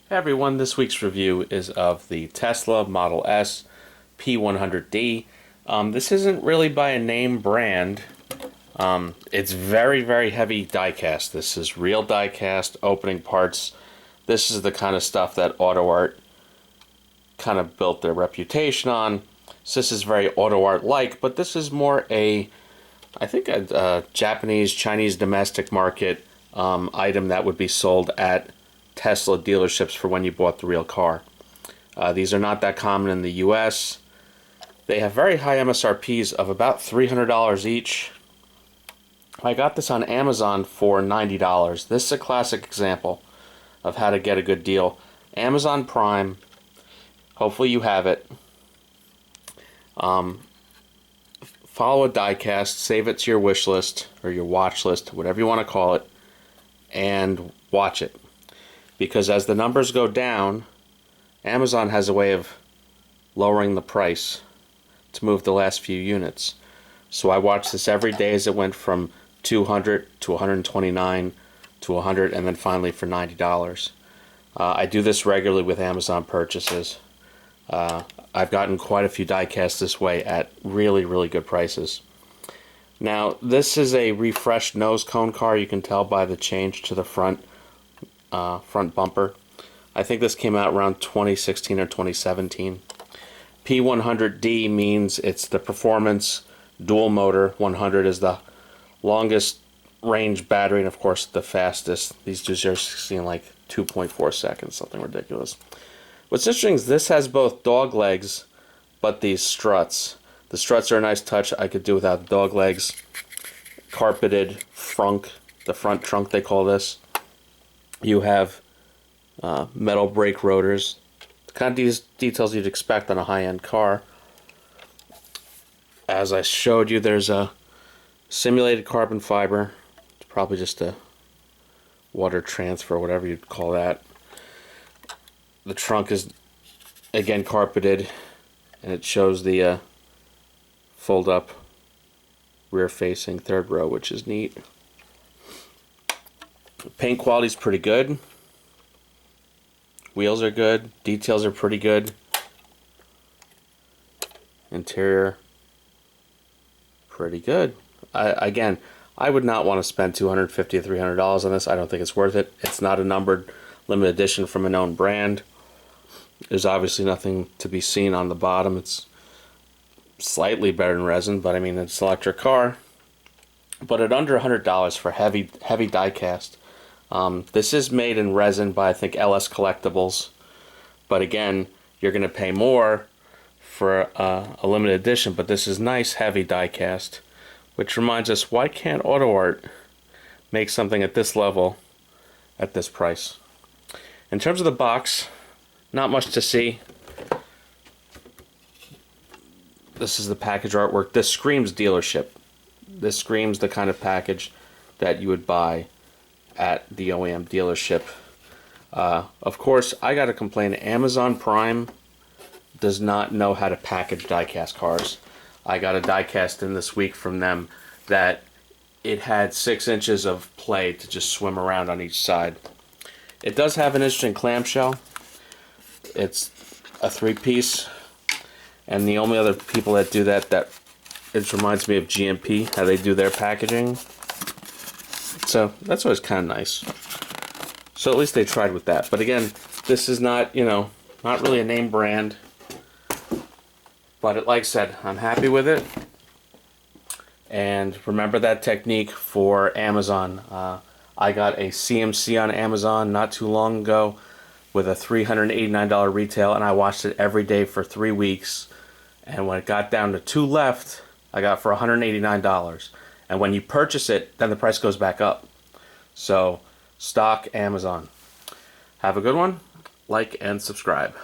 Hey everyone, this week's review is of the Tesla Model S P100D. This isn't really by a name brand. It's very, very heavy diecast. This is real diecast, opening parts. This is the kind of stuff that Autoart kind of built their reputation on. So this is very Autoart-like, but this is more I think a Japanese, Chinese domestic market item that would be sold at Tesla dealerships for when you bought the real car. These are not that common in the US. They have very high MSRPs of about $300 each. I got this on Amazon for $90. This is a classic example of how to get a good deal. Amazon Prime. Hopefully you have it. Follow a diecast, save it to your wish list or your watch list, whatever you want to call it, and watch it. Because as the numbers go down, Amazon has a way of lowering the price to move the last few units. So I watched this every day as it went from 200 to 129 to 100 and then finally for $90. I do this regularly with Amazon purchases. I've gotten quite a few diecasts this way at really, really good prices. Now, this is a refreshed nose cone car. You can tell by the change to the front bumper. I think this came out around 2016 or 2017. P100D means it's the performance dual motor. 100 is the longest range battery and of course the fastest. These do 0-60 in like 2.4 seconds, something ridiculous. What's interesting is this has both dog legs but these struts. The struts are a nice touch. I could do without the dog legs. Carpeted frunk, the front trunk they call this. You have metal brake rotors, the kind of details you'd expect on a high-end car. As I showed you, there's a simulated carbon fiber. It's probably just a water transfer, whatever you'd call that. The trunk is again carpeted, and it shows the fold-up rear-facing third row, which is neat. Paint quality is pretty good. Wheels are good. Details are pretty good. Interior, pretty good. Again, I would not want to spend $250 or $300 on this. I don't think it's worth it. It's not a numbered limited edition from a known brand. There's obviously nothing to be seen on the bottom. It's slightly better than resin, but I mean, it's an electric car. But at under $100 for heavy diecast. This is made in resin by I think LS Collectibles, but again, you're going to pay more for a limited edition. But this is nice heavy diecast, which reminds us, why can't Autoart make something at this level at this price? In terms of the box, not much to see. This is the package artwork. This screams dealership. This screams the kind of package that you would buy at the OEM dealership. Of course, I gotta complain, Amazon Prime does not know how to package diecast cars. I got a diecast in this week from them that it had 6 inches of play to just swim around on each side. It does have an interesting clamshell. It's a 3-piece, and the only other people that do that it reminds me of GMP, how they do their packaging. So that's always kind of nice. So at least they tried with that. But again, this is not, not really a name brand. But like I said, I'm happy with it. And remember that technique for Amazon. I got a CMC on Amazon not too long ago with a $389 retail, and I watched it every day for 3 weeks. And when it got down to 2 left, I got it for $189. And when you purchase it, then the price goes back up. So, stock Amazon. Have a good one. Like and subscribe.